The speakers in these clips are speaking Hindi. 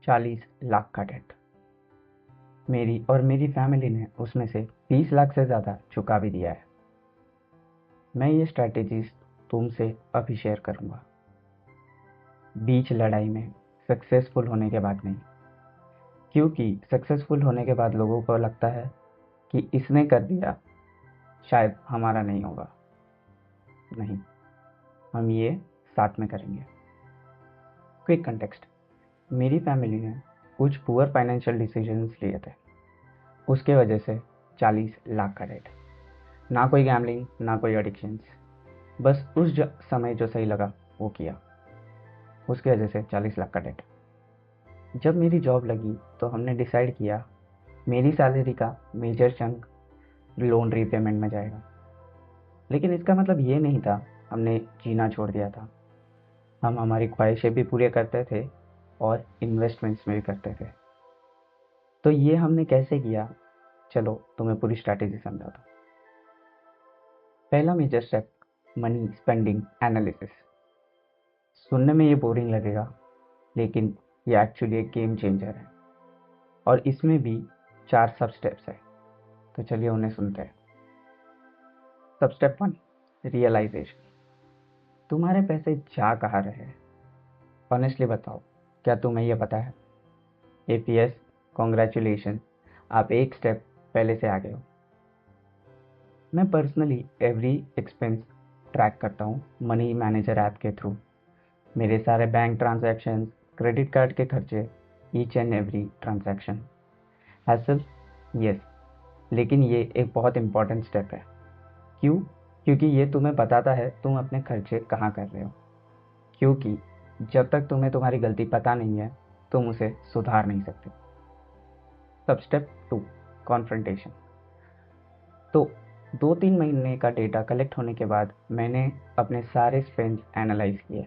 40 लाख का डेट। मेरी और मेरी फैमिली ने उसमें से 20 लाख से ज़्यादा चुका भी दिया है। मैं ये स्ट्रैटेजीज तुमसे अभी शेयर करूँगा। बीच लड़ाई में सक्सेसफुल होने के बाद नहीं, क्योंकि सक्सेसफुल होने के बाद लोगों को लगता है कि इसने कर दिया, शायद हमारा नहीं होगा। नहीं, हम ये साथ में करेंगे। Quick context. मेरी फैमिली ने कुछ पुअर फाइनेंशियल डिसीजंस लिए थे, उसके वजह से 40 लाख का डेट। ना कोई गैम्बलिंग, ना कोई एडिक्शंस, बस उस समय जो सही लगा वो किया, उसकी वजह से 40 लाख का डेट। जब मेरी जॉब लगी तो हमने डिसाइड किया मेरी सैलरी का मेजर चंक लोन रीपेमेंट में जाएगा। लेकिन इसका मतलब ये नहीं था हमने जीना छोड़ दिया था। हम हमारी ख्वाहिशें भी पूरे करते थे और इन्वेस्टमेंट्स में भी करते थे। तो ये हमने कैसे किया, चलो तुम्हें पूरी स्ट्रैटेजी समझाता हूँ। पहला major step, money spending analysis. सुनने में ये बोरिंग लगेगा, लेकिन ये एक्चुअली एक गेम चेंजर है और इसमें भी 4 सब स्टेप्स है। तो चलिए उन्हें सुनते हैं। सब स्टेप 1, रियलाइजेशन। तुम्हारे पैसे जा कहाँ रहे हैं? ऑनेस्टली बताओ, क्या तुम्हें यह पता है? इफ यस, कॉन्ग्रेचुलेशन, आप एक स्टेप पहले से आगे हो। मैं पर्सनली एवरी एक्सपेंस ट्रैक करता हूँ मनी मैनेजर ऐप के थ्रू। मेरे सारे बैंक ट्रांजैक्शन, क्रेडिट कार्ड के खर्चे, each and every transaction. Hassle, yes, लेकिन ये एक बहुत इंपॉर्टेंट स्टेप है। क्यों? क्योंकि ये तुम्हें बताता है तुम अपने खर्चे कहाँ कर रहे हो। क्योंकि जब तक तुम्हें तुम्हारी गलती पता नहीं है, तुम उसे सुधार नहीं सकते। सब स्टेप 2, कॉन्फ्रंटेशन। तो 2-3 महीने का डेटा कलेक्ट होने के बाद मैंने अपने सारे स्पेंड्स एनालाइज किए।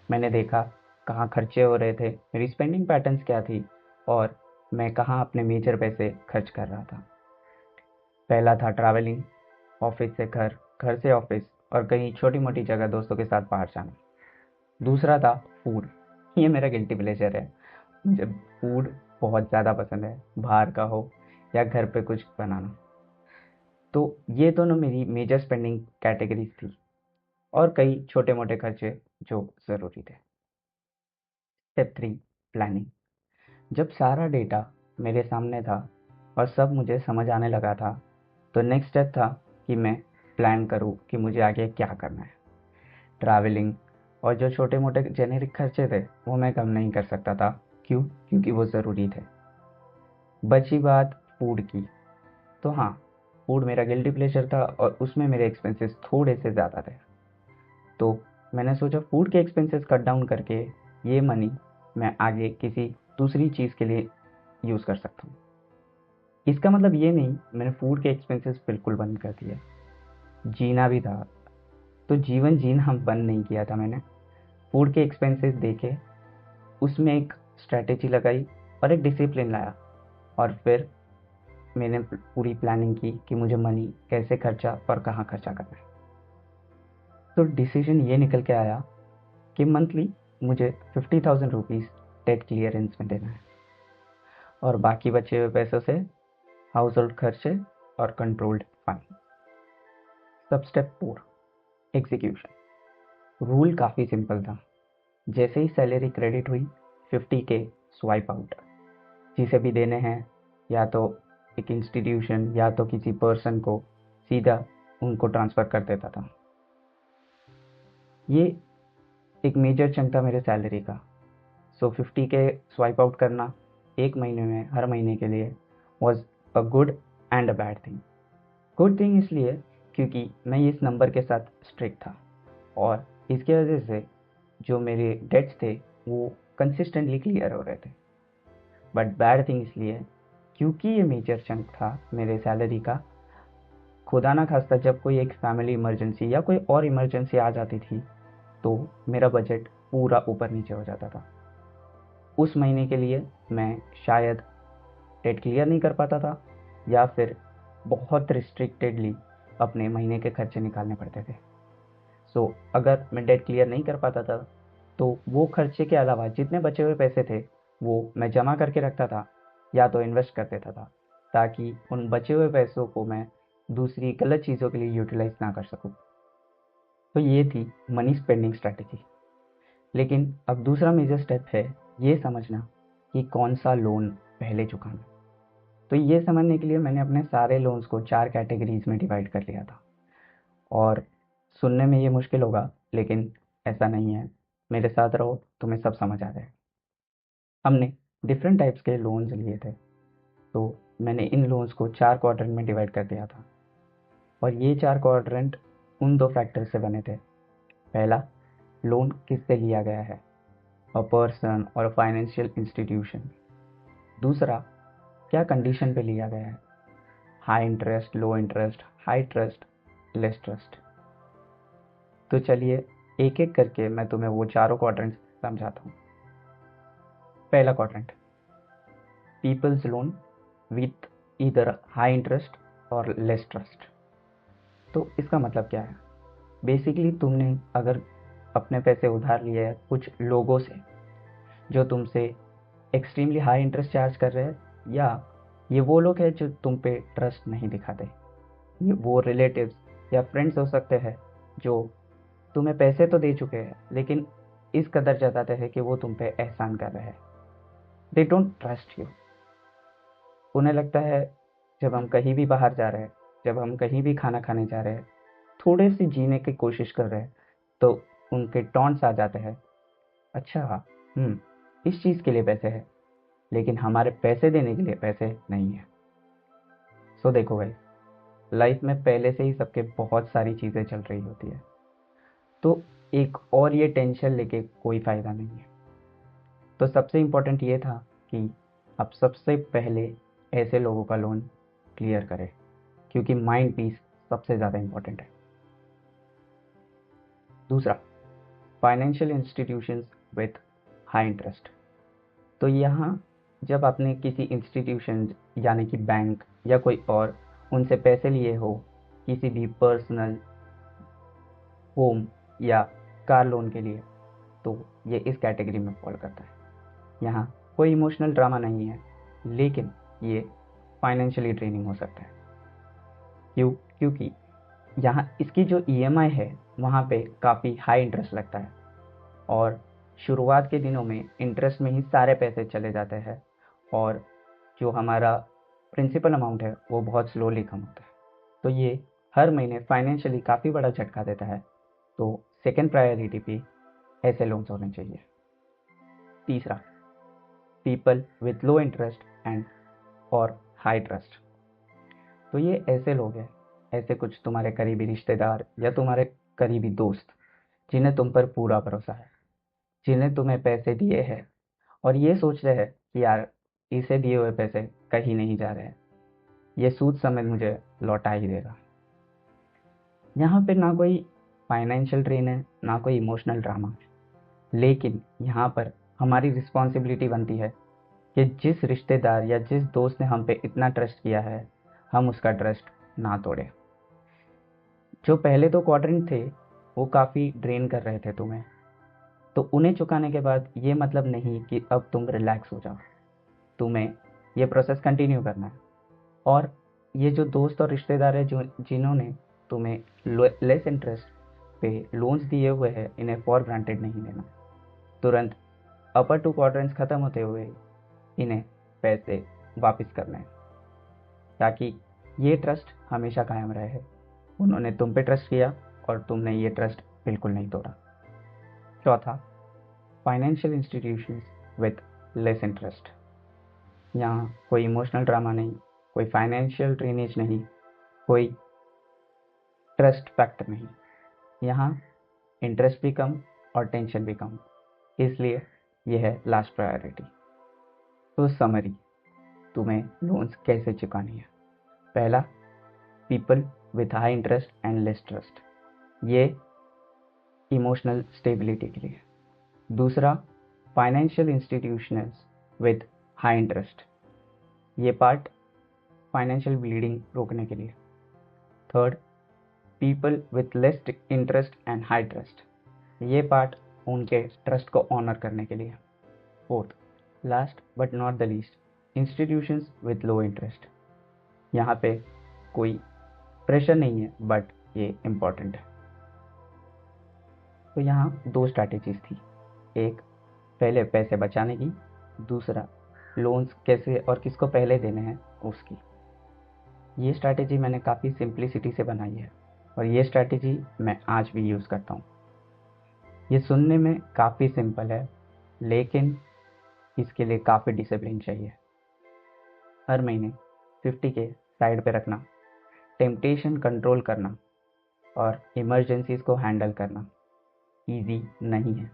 मैंने देखा कहाँ खर्चे हो रहे थे, मेरी स्पेंडिंग पैटर्न्स क्या थी और मैं कहाँ अपने मेजर पैसे खर्च कर रहा था। पहला था ट्रैवलिंग, ऑफिस से घर, घर से ऑफिस और कहीं छोटी मोटी जगह दोस्तों के साथ बाहर जाना। दूसरा था फूड। ये मेरा गिल्टी प्लेजर है। मुझे फूड बहुत ज़्यादा पसंद है, बाहर का हो या घर पे कुछ बनाना। तो ये दोनों मेरी मेजर स्पेंडिंग कैटेगरीज थी और कई छोटे मोटे खर्चे जो ज़रूरी थे। Step 3, planning. जब सारा डेटा मेरे सामने था और सब मुझे समझ आने लगा था, तो नेक्स्ट स्टेप था कि मैं प्लान करूँ कि मुझे आगे क्या करना है। ट्रैवलिंग और जो छोटे मोटे जेनेरिक खर्चे थे वो मैं कम नहीं कर सकता था। क्यों? क्योंकि वो ज़रूरी थे। बची बात फूड की, तो हाँ, फूड मेरा गिल्टी प्लेजर था और उसमें मेरे एक्सपेंसेस थोड़े से ज़्यादा थे। तो मैंने सोचा फूड के एक्सपेंसेस कट डाउन करके ये मनी मैं आगे किसी दूसरी चीज़ के लिए यूज़ कर सकता हूँ। इसका मतलब ये नहीं मैंने फूड के एक्सपेंसेस बिल्कुल बंद कर दिए। जीना भी था, तो जीवन जीना हम बंद नहीं किया था मैंने। फूड के एक्सपेंसेस देखे, उसमें एक स्ट्रैटेजी लगाई और एक डिसिप्लिन लाया और फिर मैंने पूरी प्लानिंग की कि मुझे मनी कैसे खर्चा और कहाँ खर्चा करना है। तो डिसीजन ये निकल के आया कि मंथली मुझे 50,000 रुपीज़ डेट क्लियरेंस में देना है और बाकी बचे हुए पैसों से हाउस होल्ड खर्चे और कंट्रोल्ड फंड। सब स्टेप 4, एग्जीक्यूशन। रूल काफ़ी सिंपल था। जैसे ही सैलरी क्रेडिट हुई, 50K स्वाइप आउट। जिसे भी देने हैं, या तो एक इंस्टीट्यूशन या तो किसी पर्सन को, सीधा उनको ट्रांसफ़र कर देता था। ये एक मेजर चंक था मेरे सैलरी का। सो 50K स्वाइप आउट करना एक महीने में, हर महीने के लिए, was a good and a bad thing. Good thing इसलिए क्योंकि मैं इस नंबर के साथ स्ट्रिक्ट था और इसकी वजह से जो मेरे डेट्स थे वो कंसिस्टेंटली क्लियर हो रहे थे। बट बैड थिंग इसलिए क्योंकि ये मेजर चंक था मेरे सैलरी का। खुदा ना खास्ता जब कोई एक फैमिली इमरजेंसी या कोई और इमरजेंसी आ जाती थी, तो मेरा बजट पूरा ऊपर नीचे हो जाता था। उस महीने के लिए मैं शायद डेट क्लियर नहीं कर पाता था या फिर बहुत रिस्ट्रिक्टेडली अपने महीने के खर्चे निकालने पड़ते थे। सो अगर मैं डेट क्लियर नहीं कर पाता था, तो वो खर्चे के अलावा जितने बचे हुए पैसे थे वो मैं जमा करके रखता था या तो इन्वेस्ट कर देता था, ताकि उन बचे हुए पैसों को मैं दूसरी गलत चीज़ों के लिए यूटिलाइज ना कर सकूं। तो ये थी मनी स्पेंडिंग स्ट्रैटेजी। लेकिन अब दूसरा मेजर स्टेप है ये समझना कि कौन सा लोन पहले चुकाना। तो ये समझने के लिए मैंने अपने सारे लोन्स को 4 कैटेगरीज में डिवाइड कर लिया था। और सुनने में ये मुश्किल होगा, लेकिन ऐसा नहीं है। मेरे साथ रहो, तुम्हें सब समझ आ जाएगा। हमने डिफरेंट टाइप्स के लोन्स लिए थे, तो मैंने इन लोन्स को 4 क्वाड्रेंट में डिवाइड कर दिया था। और ये 4 क्वाड्रेंट उन 2 फैक्टर से बने थे। पहला, लोन किससे लिया गया है, अ पर्सन और अ फाइनेंशियल इंस्टीट्यूशन। दूसरा, क्या कंडीशन पे लिया गया है, हाई इंटरेस्ट, लो interest, high trust, less trust. तो चलिए एक एक करके मैं तुम्हें वो चारों क्वाड्रेंट्स समझाता हूँ। पहला quadrant, people's loan with either high interest और लेस ट्रस्ट। तो इसका मतलब क्या है? बेसिकली तुमने अगर अपने पैसे उधार लिए हैं कुछ लोगों से जो तुमसे एक्सट्रीमली हाई इंटरेस्ट चार्ज कर रहे हैं, या ये वो लोग हैं जो तुम पे ट्रस्ट नहीं दिखाते, ये वो रिलेटिव्स या फ्रेंड्स हो सकते हैं जो तुम्हें पैसे तो दे चुके हैं लेकिन इस कदर जताते हैं कि वो तुम पे एहसान कर रहे हैं। They don't trust you. उन्हें लगता है जब हम कहीं भी बाहर जा रहे हैं, जब हम कहीं भी खाना खाने जा रहे हैं, थोड़े सी जीने की कोशिश कर रहे हैं, तो उनके टॉन्ट्स आ जाते हैं, अच्छा इस चीज़ के लिए पैसे हैं लेकिन हमारे पैसे देने के लिए पैसे नहीं है। सो देखो भाई, लाइफ में पहले से ही सबके बहुत सारी चीज़ें चल रही होती है, तो एक और ये टेंशन लेके कोई फ़ायदा नहीं है। तो सबसे इम्पोर्टेंट ये था कि आप सबसे पहले ऐसे लोगों का लोन क्लियर करें, क्योंकि माइंड पीस सबसे ज़्यादा इम्पोर्टेंट है। दूसरा, financial institutions with high interest. तो यहाँ जब आपने किसी इंस्टीट्यूशन यानी कि बैंक या कोई और उनसे पैसे लिए हो किसी भी पर्सनल, होम या कार लोन के लिए, तो ये इस कैटेगरी में फॉल करता है। यहाँ कोई इमोशनल ड्रामा नहीं है, लेकिन ये फाइनेंशियली ड्रेनिंग हो सकता है। क्योंकि यहाँ इसकी जो ईएमआई है वहाँ पे काफ़ी हाई इंटरेस्ट लगता है, और शुरुआत के दिनों में इंटरेस्ट में ही सारे पैसे चले जाते हैं, और जो हमारा प्रिंसिपल अमाउंट है वो बहुत स्लोली कम होता है। तो ये हर महीने फाइनेंशियली काफ़ी बड़ा झटका देता है। तो सेकंड प्रायोरिटी पे ऐसे लोन्स होने चाहिए। तीसरा, people with low interest and और हाई ट्रस्ट। तो ये ऐसे लोग हैं, ऐसे कुछ तुम्हारे करीबी रिश्तेदार या तुम्हारे करीबी दोस्त जिन्हें तुम पर पूरा भरोसा है, जिन्हें तुम्हें पैसे दिए हैं और ये सोच रहे हैं कि यार इसे दिए हुए पैसे कहीं नहीं जा रहे हैं, ये सूद समेत मुझे लौटा ही देगा। यहाँ पे ना कोई फाइनेंशियल ड्रेन है, ना कोई इमोशनल ड्रामा है, लेकिन यहाँ पर हमारी रिस्पॉन्सिबिलिटी बनती है कि जिस रिश्तेदार या जिस दोस्त ने हम पे इतना ट्रस्ट किया है, हम उसका ट्रस्ट ना तोड़ें। जो पहले 2 क्वाड्रेंट थे वो काफ़ी ड्रेन कर रहे थे तुम्हें, तो उन्हें चुकाने के बाद ये मतलब नहीं कि अब तुम रिलैक्स हो जाओ। तुम्हें ये प्रोसेस कंटिन्यू करना है। और ये जो दोस्त और रिश्तेदार है जो जिन्होंने तुम्हें लेस इंटरेस्ट पे लोन्स दिए हुए हैं, इन्हें फॉर ग्रांटेड नहीं लेना। तुरंत अपर 2 क्वाड्रेंट्स ख़त्म होते हुए इन्हें पैसे वापस करने हैं, ताकि ये ट्रस्ट हमेशा कायम रहे। उन्होंने तुम पे ट्रस्ट किया और तुमने ये ट्रस्ट बिल्कुल नहीं तोड़ा। चौथा, financial institutions with less interest. यहाँ कोई इमोशनल ड्रामा नहीं, कोई फाइनेंशियल ड्रेनेज नहीं, कोई ट्रस्ट फैक्टर नहीं। यहाँ इंटरेस्ट भी कम और टेंशन भी कम, इसलिए यह है लास्ट प्रायोरिटी। तो समरी, तुम्हें लोन्स कैसे चुकानी है? पहला, people with high interest and less trust, ये इमोशनल स्टेबिलिटी के लिए। दूसरा, financial institutions with high interest, ये पार्ट फाइनेंशियल ब्लीडिंग रोकने के लिए। Third, people with less interest and high trust, ये पार्ट उनके ट्रस्ट को ऑनर करने के लिए। Fourth, last but not the least, institutions with low interest. यहाँ पे कोई प्रेशर नहीं है बट ये इम्पॉर्टेंट है। तो यहाँ दो स्ट्रैटेजीज थी, एक पहले पैसे बचाने की, दूसरा लोन्स कैसे और किसको पहले देने हैं उसकी। ये स्ट्रैटेजी मैंने काफ़ी सिंप्लिसिटी से बनाई है और ये स्ट्रैटेजी मैं आज भी यूज़ करता हूँ। ये सुनने में काफ़ी सिंपल है लेकिन इसके लिए काफ़ी डिसिप्लिन चाहिए। हर महीने 50 के साइड पे रखना, टेम्पटेशन कंट्रोल करना और इमरजेंसीज को हैंडल करना इजी नहीं है,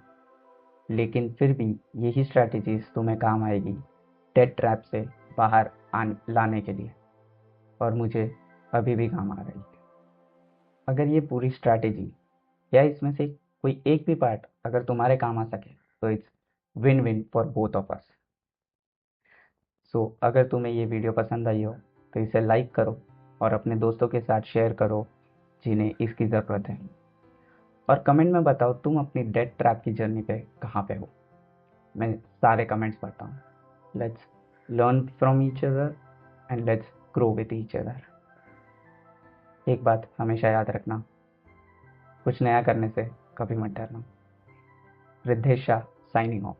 लेकिन फिर भी यही स्ट्रैटेजीज तुम्हें काम आएगी डेट ट्रैप से बाहर लाने के लिए, और मुझे अभी भी काम आ रही है। अगर ये पूरी स्ट्रैटेजी या इसमें से कोई एक भी पार्ट अगर तुम्हारे काम आ सके तो it's win win for both of us. So अगर तुम्हें ये वीडियो पसंद आई हो तो इसे लाइक करो और अपने दोस्तों के साथ शेयर करो जिन्हें इसकी ज़रूरत है, और कमेंट में बताओ तुम अपनी डेट ट्रैप की जर्नी पे कहाँ पे हो। मैं सारे कमेंट्स पढ़ता हूँ। Let's learn from each other and let's grow with each other. एक बात हमेशा याद रखना, कुछ नया करने से कभी मत डरना। Riddhesh Shah signing off.